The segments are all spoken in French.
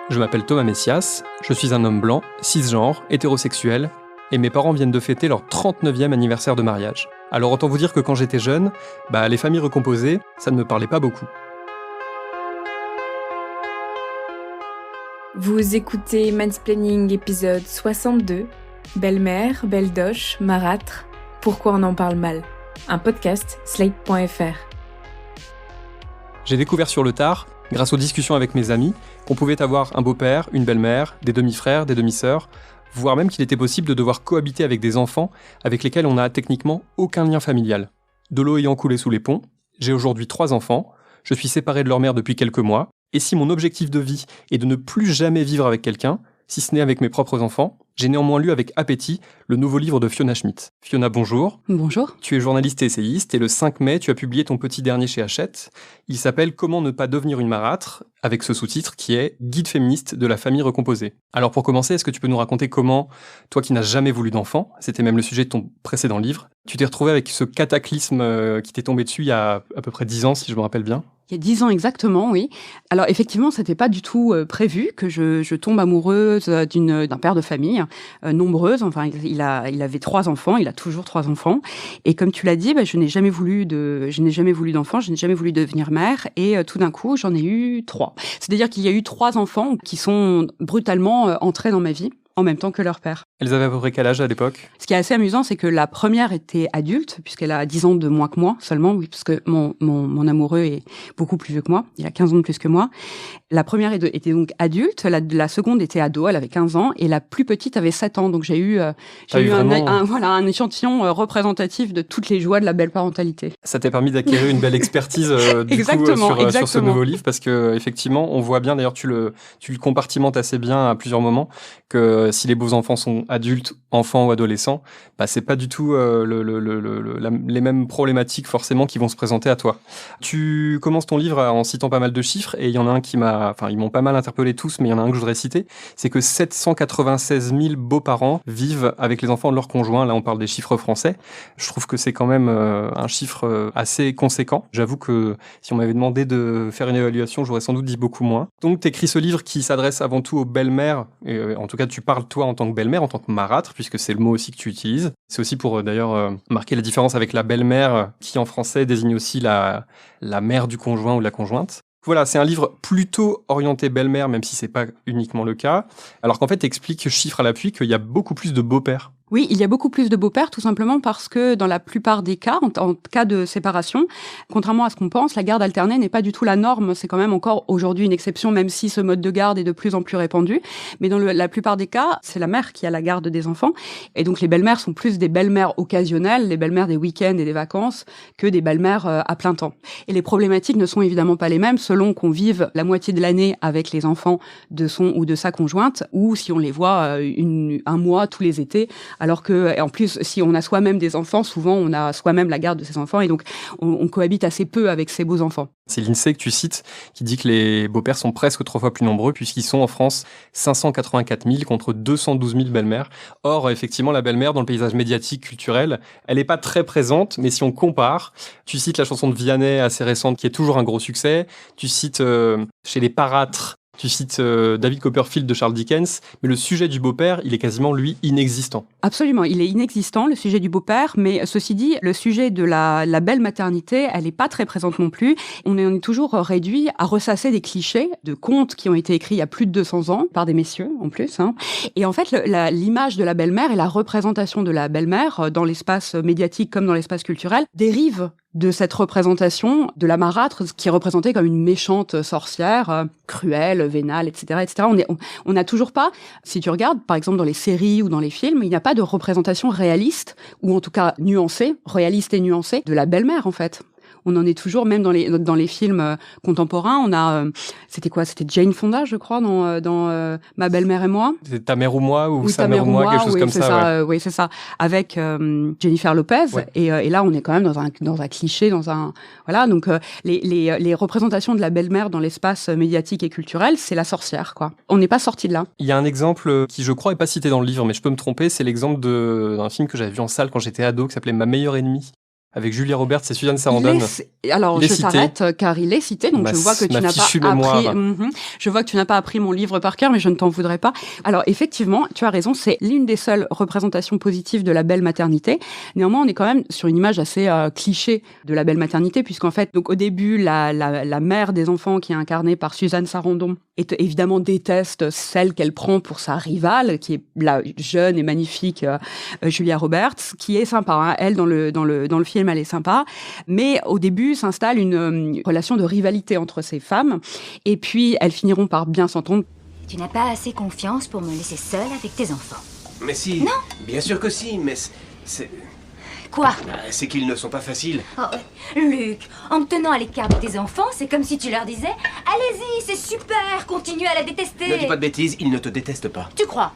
Je m'appelle Thomas Messias, je suis un homme blanc, cisgenre, hétérosexuel, et mes parents viennent de fêter leur 39e anniversaire de mariage. Alors autant vous dire que quand j'étais jeune, les familles recomposées, ça ne me parlait pas beaucoup. Vous écoutez Mansplaining épisode 62, Belle-mère, belle-doche, marâtre, pourquoi on en parle mal? Un podcast slate.fr. J'ai découvert sur le tard, grâce aux discussions avec mes amis, qu'on pouvait avoir un beau-père, une belle-mère, des demi-frères, des demi-sœurs, voire même qu'il était possible de devoir cohabiter avec des enfants avec lesquels on n'a techniquement aucun lien familial. De l'eau ayant coulé sous les ponts, j'ai aujourd'hui 3 enfants, je suis séparé de leur mère depuis quelques mois, et si mon objectif de vie est de ne plus jamais vivre avec quelqu'un, si ce n'est avec mes propres enfants, j'ai néanmoins lu avec appétit le nouveau livre de Fiona Schmidt. Fiona, bonjour. Bonjour. Tu es journaliste et essayiste, et le 5 mai, tu as publié ton petit dernier chez Hachette. Il s'appelle « Comment ne pas devenir une marâtre ?» avec ce sous-titre qui est « Guide féministe de la famille recomposée ». Alors pour commencer, est-ce que tu peux nous raconter comment, toi qui n'as jamais voulu d'enfant, c'était même le sujet de ton précédent livre, tu t'es retrouvé avec ce cataclysme qui t'est tombé dessus il y a à peu près 10 ans, si je me rappelle bien? Il y a 10 ans exactement, oui. Alors effectivement, c'était pas du tout prévu que je tombe amoureuse d'un père de famille nombreuse. Enfin, il avait 3 enfants, il a toujours 3 enfants. Et comme tu l'as dit, je n'ai jamais voulu d'enfants, je n'ai jamais voulu devenir mère. Et tout d'un coup, j'en ai eu 3. C'est-à-dire qu'il y a eu 3 enfants qui sont brutalement entrés dans ma vie en même temps que leur père. Elles avaient à peu près quel âge à l'époque? Ce qui est assez amusant, c'est que la première était adulte, puisqu'elle a 10 ans de moins que moi seulement, oui, parce que mon amoureux est beaucoup plus vieux que moi, il a 15 ans de plus que moi. La première était donc adulte, la seconde était ado, elle avait 15 ans, et la plus petite avait 7 ans. Donc j'ai eu un échantillon représentatif de toutes les joies de la belle parentalité. Ça t'a permis d'acquérir une belle expertise sur ce nouveau livre, parce que effectivement, on voit bien, d'ailleurs tu le compartimentes assez bien à plusieurs moments, que si les beaux enfants sont adultes, enfants ou adolescents, c'est pas du tout les mêmes problématiques forcément qui vont se présenter à toi. Tu commences ton livre en citant pas mal de chiffres, et il y en a un ils m'ont pas mal interpellé tous, mais il y en a un que je voudrais citer, c'est que 796 000 beaux-parents vivent avec les enfants de leur conjoint. Là, on parle des chiffres français. Je trouve que c'est quand même un chiffre assez conséquent. J'avoue que si on m'avait demandé de faire une évaluation, j'aurais sans doute dit beaucoup moins. Donc, t'écris ce livre qui s'adresse avant tout aux belles-mères, et en tout cas, tu parles toi en tant que belle-mère, en tant que marâtre, puisque c'est le mot aussi que tu utilises. C'est aussi pour d'ailleurs marquer la différence avec la belle-mère, qui en français désigne aussi la mère du conjoint ou de la conjointe. Voilà, c'est un livre plutôt orienté belle-mère, même si c'est pas uniquement le cas. Alors qu'en fait, t'expliques chiffre à l'appui qu'il y a beaucoup plus de beaux-pères. Oui, il y a beaucoup plus de beaux-pères, tout simplement parce que dans la plupart des cas, en cas de séparation, contrairement à ce qu'on pense, la garde alternée n'est pas du tout la norme. C'est quand même encore aujourd'hui une exception, même si ce mode de garde est de plus en plus répandu. Mais dans la plupart des cas, c'est la mère qui a la garde des enfants. Et donc les belles-mères sont plus des belles-mères occasionnelles, les belles-mères des week-ends et des vacances, que des belles-mères à plein temps. Et les problématiques ne sont évidemment pas les mêmes selon qu'on vive la moitié de l'année avec les enfants de son ou de sa conjointe, ou si on les voit un mois tous les étés. Alors que, en plus, si on a soi-même des enfants, souvent on a soi-même la garde de ses enfants, et donc on cohabite assez peu avec ses beaux enfants. C'est l'INSEE que tu cites, qui dit que les beaux-pères sont presque 3 fois plus nombreux, puisqu'ils sont en France 584 000 contre 212 000 belles-mères. Or, effectivement, la belle-mère, dans le paysage médiatique, culturel, elle n'est pas très présente, mais si on compare, tu cites la chanson de Vianney, assez récente, qui est toujours un gros succès, tu cites chez les parâtres, tu cites David Copperfield de Charles Dickens, mais le sujet du beau-père, il est quasiment, lui, inexistant. Absolument, il est inexistant, le sujet du beau-père, mais ceci dit, le sujet de la belle maternité, elle n'est pas très présente non plus. On est toujours réduit à ressasser des clichés de contes qui ont été écrits il y a plus de 200 ans, par des messieurs en plus. Et en fait, l'image de la belle-mère et la représentation de la belle-mère, dans l'espace médiatique comme dans l'espace culturel, dérive de cette représentation de la marâtre, qui est représentée comme une méchante sorcière, cruelle, vénale, etc., etc. On n'a toujours pas, si tu regardes, par exemple, dans les séries ou dans les films, il n'y a pas de représentation réaliste, ou en tout cas nuancée, réaliste et nuancée, de la belle-mère, en fait. On en est toujours, même dans les films contemporains, on a, c'était Jane Fonda, je crois, dans Ma belle-mère et moi. C'est Ta mère ou moi, ou Sa mère ou moi, quelque chose comme ça. Oui, c'est ça. Avec Jennifer Lopez. Ouais. Et là, on est quand même dans un cliché, voilà. Donc, les représentations de la belle-mère dans l'espace médiatique et culturel, c'est la sorcière, quoi. On n'est pas sorti de là. Il y a un exemple qui, je crois, est pas cité dans le livre, mais je peux me tromper, c'est l'exemple d'un film que j'avais vu en salle quand j'étais ado, qui s'appelait Ma meilleure ennemie. Avec Julia Roberts et Suzanne Sarandon. Alors, je t'arrête car il est cité, donc je vois que tu n'as pas appris. Je vois que tu n'as pas appris mon livre par cœur, mais je ne t'en voudrais pas. Alors, effectivement, tu as raison, c'est l'une des seules représentations positives de la belle maternité. Néanmoins, on est quand même sur une image assez cliché de la belle maternité, puisqu'en fait, donc au début, la mère des enfants qui est incarnée par Suzanne Sarandon évidemment déteste celle qu'elle prend pour sa rivale, qui est la jeune et magnifique Julia Roberts, qui est sympa. Hein. Elle, dans le film, elle est sympa. Mais au début, s'installe une relation de rivalité entre ces femmes. Et puis, elles finiront par bien s'entendre. Tu n'as pas assez confiance pour me laisser seule avec tes enfants. Mais si. Non. Bien sûr que si, mais c'est... Quoi? C'est qu'ils ne sont pas faciles. Oh, Luc, en te tenant à l'écart de tes enfants, c'est comme si tu leur disais « Allez-y, c'est super, continue à la détester !» Ne dis pas de bêtises, ils ne te détestent pas. Tu crois?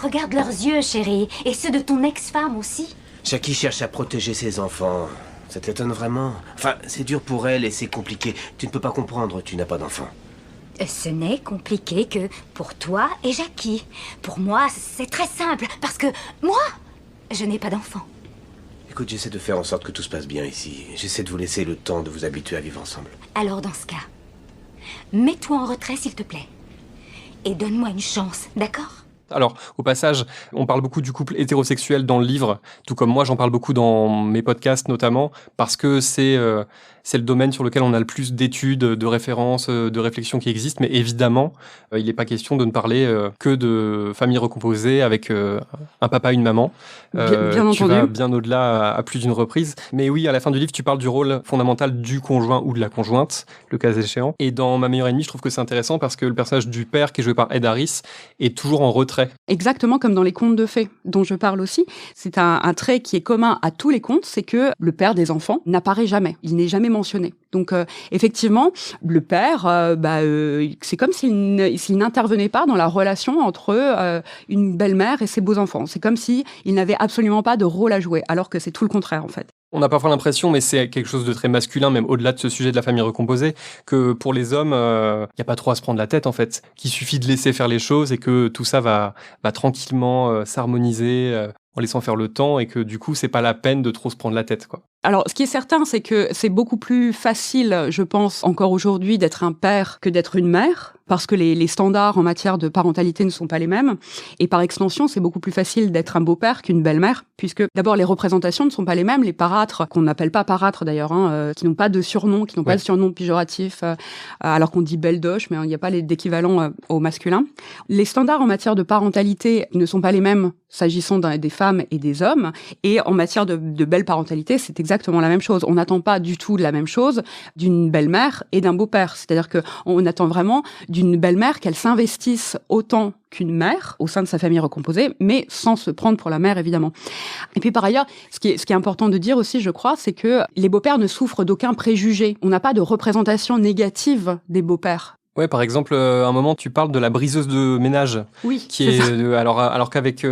Regarde leurs yeux, chérie, et ceux de ton ex-femme aussi. Jackie cherche à protéger ses enfants. Ça t'étonne vraiment? Enfin, c'est dur pour elle et c'est compliqué. Tu ne peux pas comprendre, tu n'as pas d'enfant. Ce n'est compliqué que pour toi et Jackie. Pour moi, c'est très simple, parce que moi... je n'ai pas d'enfant. Écoute, j'essaie de faire en sorte que tout se passe bien ici. J'essaie de vous laisser le temps de vous habituer à vivre ensemble. Alors dans ce cas, mets-toi en retrait s'il te plaît. Et donne-moi une chance, d'accord? Alors, au passage, on parle beaucoup du couple hétérosexuel dans le livre, tout comme moi j'en parle beaucoup dans mes podcasts notamment, parce que c'est le domaine sur lequel on a le plus d'études, de références, de réflexions qui existent, mais évidemment, il n'est pas question de ne parler que de famille recomposée avec un papa, une maman. Bien tu entendu. vas bien au-delà à plus d'une reprise. Mais oui, à la fin du livre, tu parles du rôle fondamental du conjoint ou de la conjointe, le cas échéant. Et dans Ma meilleure ennemie, je trouve que c'est intéressant parce que le personnage du père, qui est joué par Ed Harris, est toujours en retrait. Exactement comme dans les contes de fées, dont je parle aussi. C'est un trait qui est commun à tous les contes, c'est que le père des enfants n'apparaît jamais. Il n'est jamais mentionné. Donc, effectivement, le père, c'est comme s'il n'intervenait pas dans la relation entre une belle-mère et ses beaux-enfants. C'est comme s'il n'avait absolument pas de rôle à jouer, alors que c'est tout le contraire, en fait. On a parfois l'impression, mais c'est quelque chose de très masculin, même au-delà de ce sujet de la famille recomposée, que pour les hommes, il n'y a pas trop à se prendre la tête, en fait. Qu'il suffit de laisser faire les choses et que tout ça va tranquillement s'harmoniser en laissant faire le temps et que du coup, c'est pas la peine de trop se prendre la tête, quoi. Alors, ce qui est certain, c'est que c'est beaucoup plus facile, je pense, encore aujourd'hui, d'être un père que d'être une mère, parce que les standards en matière de parentalité ne sont pas les mêmes. Et par extension, c'est beaucoup plus facile d'être un beau-père qu'une belle-mère, puisque d'abord, les représentations ne sont pas les mêmes. Les parâtres, qu'on n'appelle pas parâtres d'ailleurs, qui n'ont pas de surnom, qui n'ont pas de surnom péjoratif, alors qu'on dit belle-doche, mais il n'y a pas d'équivalent au masculin. Les standards en matière de parentalité ne sont pas les mêmes s'agissant des femmes et des hommes. Et en matière de belle parentalité, c'est exactement la même chose. On n'attend pas du tout de la même chose d'une belle-mère et d'un beau-père. C'est-à-dire qu'on attend vraiment d'une belle-mère qu'elle s'investisse autant qu'une mère au sein de sa famille recomposée, mais sans se prendre pour la mère, évidemment. Et puis, par ailleurs, ce qui est important de dire aussi, je crois, c'est que les beaux-pères ne souffrent d'aucun préjugé. On n'a pas de représentation négative des beaux-pères. Ouais, par exemple, à un moment, tu parles de la briseuse de ménage. Oui, qui est alors qu'avec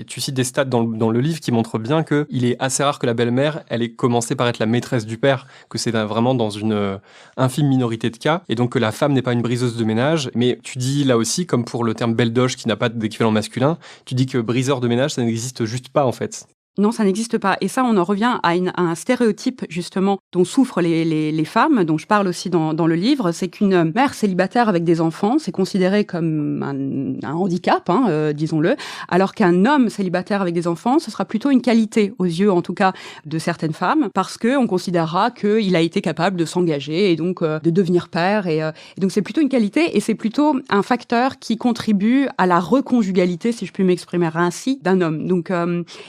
tu cites des stats dans le livre qui montrent bien que il est assez rare que la belle-mère, elle ait commencé par être la maîtresse du père, que c'est vraiment dans une infime minorité de cas, et donc que la femme n'est pas une briseuse de ménage. Mais tu dis là aussi, comme pour le terme belle-doche qui n'a pas d'équivalent masculin, tu dis que briseur de ménage, ça n'existe juste pas en fait. Non, ça n'existe pas. Et ça, on en revient à un stéréotype, justement, dont souffrent les femmes, dont je parle aussi dans le livre. C'est qu'une mère célibataire avec des enfants, c'est considéré comme un handicap, disons-le, alors qu'un homme célibataire avec des enfants, ce sera plutôt une qualité, aux yeux, en tout cas, de certaines femmes, parce qu'on considérera qu'il a été capable de s'engager et donc de devenir père. Et donc, c'est plutôt une qualité et c'est plutôt un facteur qui contribue à la reconjugalité, si je puis m'exprimer ainsi, d'un homme. Donc,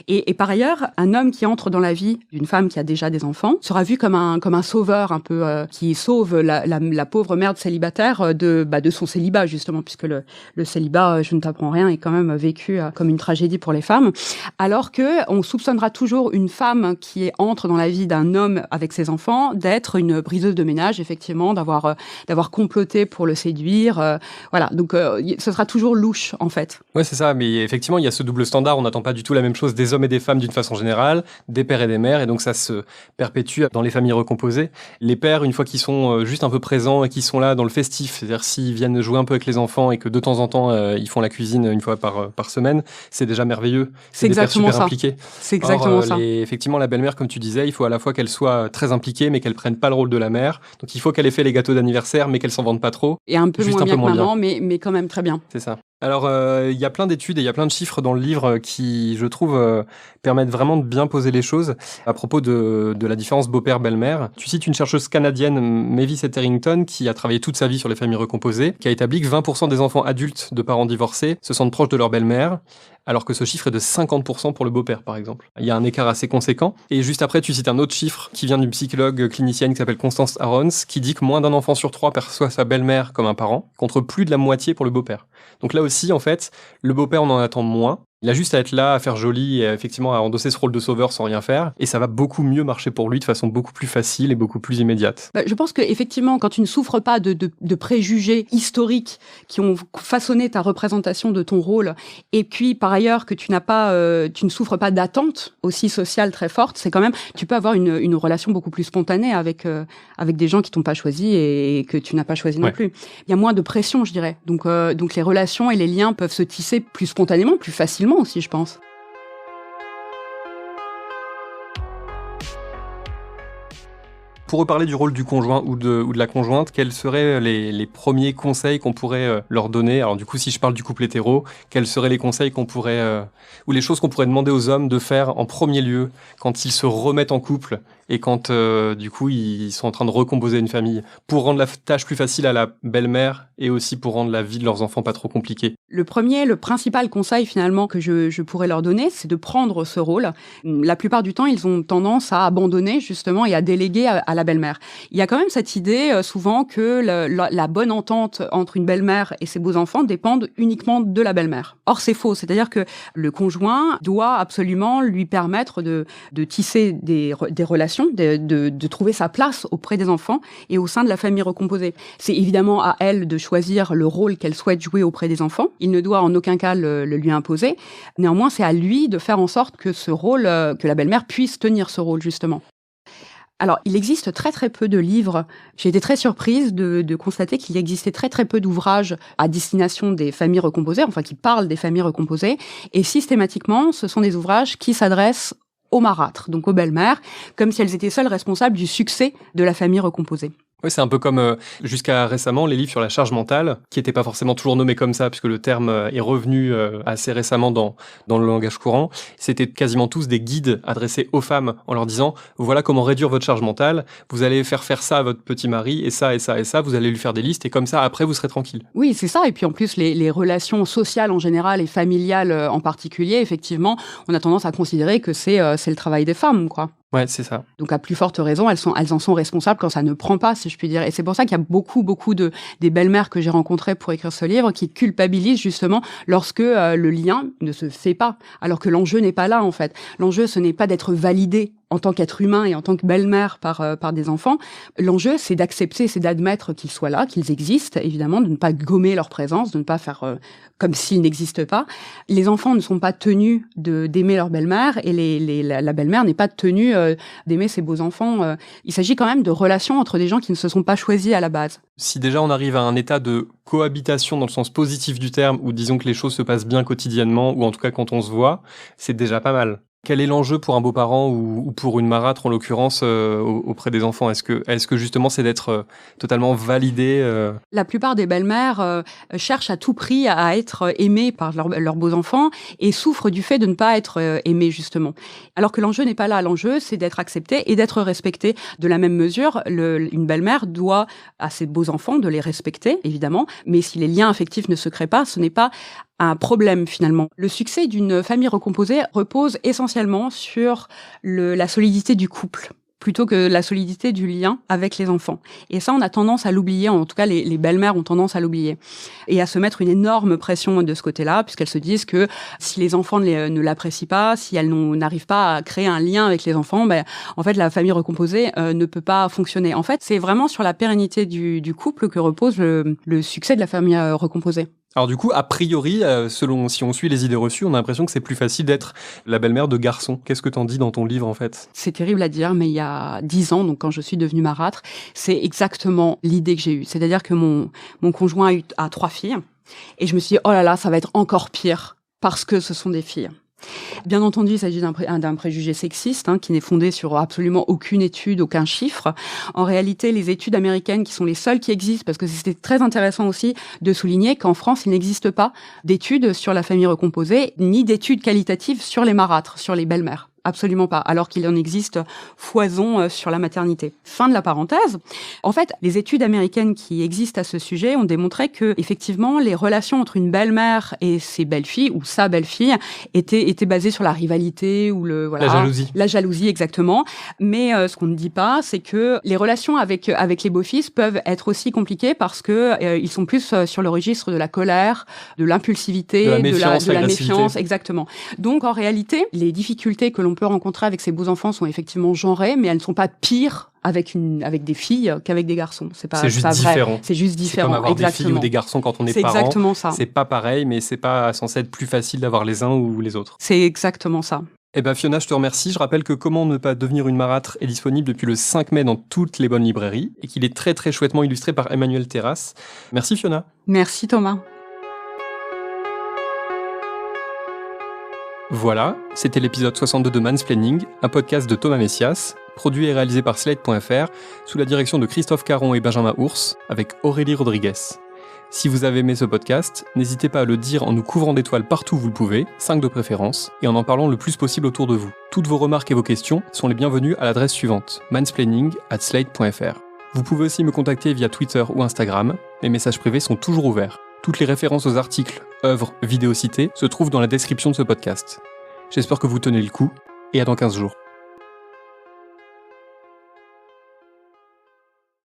et par ailleurs, un homme qui entre dans la vie d'une femme qui a déjà des enfants sera vu comme un sauveur un peu qui sauve la pauvre mère célibataire de son célibat justement, puisque le célibat, je ne t'apprends rien, est quand même vécu comme une tragédie pour les femmes, alors que on soupçonnera toujours une femme qui entre dans la vie d'un homme avec ses enfants d'être une briseuse de ménage, effectivement, d'avoir comploté pour le séduire, voilà. Donc ce sera toujours louche en fait. Ouais, c'est ça, mais effectivement il y a ce double standard, on n'attend pas du tout la même chose des hommes et des femmes d'une façon générale, des pères et des mères, et donc ça se perpétue dans les familles recomposées. Les pères, une fois qu'ils sont juste un peu présents et qu'ils sont là dans le festif, c'est-à-dire s'ils viennent jouer un peu avec les enfants et que de temps en temps ils font la cuisine une fois par semaine, c'est déjà merveilleux. C'est exactement des pères super ça. impliqués. C'est exactement ça. Effectivement, la belle-mère, comme tu disais, il faut à la fois qu'elle soit très impliquée, mais qu'elle prenne pas le rôle de la mère. Donc il faut qu'elle ait fait les gâteaux d'anniversaire, mais qu'elle s'en vende pas trop. Et un peu moins bien que maman, mais quand même très bien. C'est ça. Alors, il y a plein d'études et il y a plein de chiffres dans le livre qui, je trouve, permettent vraiment de bien poser les choses à propos de la différence beau-père-belle-mère. Tu cites une chercheuse canadienne, Mavis Etherington, qui a travaillé toute sa vie sur les familles recomposées, qui a établi que 20% des enfants adultes de parents divorcés se sentent proches de leur belle-mère, alors que ce chiffre est de 50% pour le beau-père, par exemple. Il y a un écart assez conséquent. Et juste après, tu cites un autre chiffre qui vient d'une psychologue clinicienne qui s'appelle Constance Arons, qui dit que moins d'un enfant sur 3 perçoit sa belle-mère comme un parent, contre plus de la moitié pour le beau-père. Donc là aussi, en fait, le beau-père, on en attend moins. Il a juste à être là, à faire joli et effectivement à endosser ce rôle de sauveur sans rien faire. Et ça va beaucoup mieux marcher pour lui de façon beaucoup plus facile et beaucoup plus immédiate. Je pense qu'effectivement, quand tu ne souffres pas de préjugés historiques qui ont façonné ta représentation de ton rôle, et puis par ailleurs que tu ne souffres pas d'attentes aussi sociales très fortes, c'est quand même, tu peux avoir une relation beaucoup plus spontanée avec des gens qui t'ont pas choisi et que tu n'as pas choisi non plus. Il y a moins de pression, je dirais. Donc les relations et les liens peuvent se tisser plus spontanément, plus facilement aussi, je pense. Pour reparler du rôle du conjoint ou de la conjointe, quels seraient les premiers conseils qu'on pourrait leur donner? Alors du coup, si je parle du couple hétéro, quels seraient les conseils qu'on pourrait ou les choses qu'on pourrait demander aux hommes de faire en premier lieu quand ils se remettent en couple et quand du coup ils sont en train de recomposer une famille, pour rendre la tâche plus facile à la belle-mère et aussi pour rendre la vie de leurs enfants pas trop compliquée? Le principal conseil finalement que je pourrais leur donner, c'est de prendre ce rôle. La plupart du temps, ils ont tendance à abandonner justement et à déléguer à la belle-mère. Il y a quand même cette idée souvent que la bonne entente entre une belle-mère et ses beaux-enfants dépendent uniquement de la belle-mère. Or, c'est faux. C'est-à-dire que le conjoint doit absolument lui permettre de tisser des relations, de trouver sa place auprès des enfants et au sein de la famille recomposée. C'est évidemment à elle de choisir le rôle qu'elle souhaite jouer auprès des enfants. Il ne doit en aucun cas le lui imposer. Néanmoins, c'est à lui de faire en sorte que ce rôle, que la belle-mère puisse tenir ce rôle, justement. Alors, il existe très très peu de livres. J'ai été très surprise de constater qu'il existait très très peu d'ouvrages à destination des familles recomposées, enfin qui parlent des familles recomposées. Et systématiquement, ce sont des ouvrages qui s'adressent aux marâtres, donc aux belles-mères, comme si elles étaient seules responsables du succès de la famille recomposée. Oui, c'est un peu comme jusqu'à récemment les livres sur la charge mentale, qui n'étaient pas forcément toujours nommés comme ça, puisque le terme est revenu assez récemment dans le langage courant. C'était quasiment tous des guides adressés aux femmes en leur disant « Voilà comment réduire votre charge mentale, vous allez faire ça à votre petit mari, et ça, et ça, et ça, vous allez lui faire des listes, et comme ça, après, vous serez tranquille. » Oui, c'est ça. Et puis en plus, les relations sociales en général et familiales en particulier, effectivement, on a tendance à considérer que c'est le travail des femmes, quoi. Ouais, c'est ça. Donc, à plus forte raison, elles en sont responsables quand ça ne prend pas, si je puis dire. Et c'est pour ça qu'il y a beaucoup des belles-mères que j'ai rencontrées pour écrire ce livre qui culpabilisent justement lorsque le lien ne se fait pas. Alors que l'enjeu n'est pas là, en fait. L'enjeu, ce n'est pas d'être validé en tant qu'être humain et en tant que belle-mère par des enfants. L'enjeu, c'est d'accepter, c'est d'admettre qu'ils soient là, qu'ils existent, évidemment, de ne pas gommer leur présence, de ne pas faire comme s'ils n'existent pas. Les enfants ne sont pas tenus d'aimer leur belle-mère et la belle-mère n'est pas tenue d'aimer ses beaux-enfants. Il s'agit quand même de relations entre des gens qui ne se sont pas choisis à la base. Si déjà on arrive à un état de cohabitation dans le sens positif du terme, où disons que les choses se passent bien quotidiennement, ou en tout cas quand on se voit, c'est déjà pas mal. Quel est l'enjeu pour un beau-parent ou pour une marâtre, en l'occurrence, auprès des enfants? Est-ce que justement c'est d'être totalement validé La plupart des belles-mères cherchent à tout prix à être aimées par leurs beaux-enfants et souffrent du fait de ne pas être aimées, justement. Alors que l'enjeu n'est pas là. L'enjeu, c'est d'être acceptée et d'être respectée. De la même mesure, une belle-mère doit à ses beaux-enfants de les respecter, évidemment. Mais si les liens affectifs ne se créent pas, ce n'est pas un problème finalement. Le succès d'une famille recomposée repose essentiellement sur la solidité du couple plutôt que la solidité du lien avec les enfants. Et ça, on a tendance à l'oublier, en tout cas les belles-mères ont tendance à l'oublier. Et à se mettre une énorme pression de ce côté-là, puisqu'elles se disent que si les enfants ne l'apprécient pas, si elles n'arrivent pas à créer un lien avec les enfants, en fait, la famille recomposée ne peut pas fonctionner. En fait, c'est vraiment sur la pérennité du couple que repose le succès de la famille recomposée. Alors du coup, a priori, si on suit les idées reçues, on a l'impression que c'est plus facile d'être la belle-mère de garçon. Qu'est-ce que t'en dis dans ton livre, en fait ? C'est terrible à dire, mais il y a 10 ans, donc quand je suis devenue marâtre, c'est exactement l'idée que j'ai eue. C'est-à-dire que mon conjoint a 3 filles, et je me suis dit, oh là là, ça va être encore pire, parce que ce sont des filles. Bien entendu, il s'agit d'un préjugé sexiste qui n'est fondé sur absolument aucune étude, aucun chiffre. En réalité, les études américaines qui sont les seules qui existent, parce que c'était très intéressant aussi de souligner qu'en France, il n'existe pas d'études sur la famille recomposée, ni d'études qualitatives sur les marâtres, sur les belles-mères. Absolument pas, alors qu'il en existe foison sur la maternité. Fin de la parenthèse. En fait, les études américaines qui existent à ce sujet ont démontré que, effectivement, les relations entre une belle-mère et ses belles-filles, ou sa belle-fille, étaient basées sur la rivalité ou la jalousie. La jalousie, exactement. Mais ce qu'on ne dit pas, c'est que les relations avec les beaux-fils peuvent être aussi compliquées parce que ils sont plus sur le registre de la colère, de l'impulsivité, de la méfiance, exactement. Donc, en réalité, les difficultés que l'on peut rencontrer avec ces beaux enfants sont effectivement genrées, mais elles ne sont pas pires avec des filles qu'avec des garçons. C'est juste pas différent. Vrai. C'est juste différent. C'est comme avoir exactement. des filles ou des garçons quand on est parent. C'est exactement ça. C'est pas pareil, mais c'est pas censé être plus facile d'avoir les uns ou les autres. C'est exactement ça. Eh ben Fiona, je te remercie. Je rappelle que Comment ne pas devenir une marâtre est disponible depuis le 5 mai dans toutes les bonnes librairies et qu'il est très très chouettement illustré par Emmanuel Terrasse. Merci Fiona. Merci Thomas. Voilà, c'était l'épisode 62 de Mansplaining, un podcast de Thomas Messias, produit et réalisé par Slate.fr, sous la direction de Christophe Caron et Benjamin Ours, avec Aurélie Rodriguez. Si vous avez aimé ce podcast, n'hésitez pas à le dire en nous couvrant d'étoiles partout où vous le pouvez, 5 de préférence, et en parlant le plus possible autour de vous. Toutes vos remarques et vos questions sont les bienvenues à l'adresse suivante, mansplaining@slate.fr. Vous pouvez aussi me contacter via Twitter ou Instagram, mes messages privés sont toujours ouverts. Toutes les références aux articles, œuvres, vidéos citées se trouvent dans la description de ce podcast. J'espère que vous tenez le coup, et à dans 15 jours.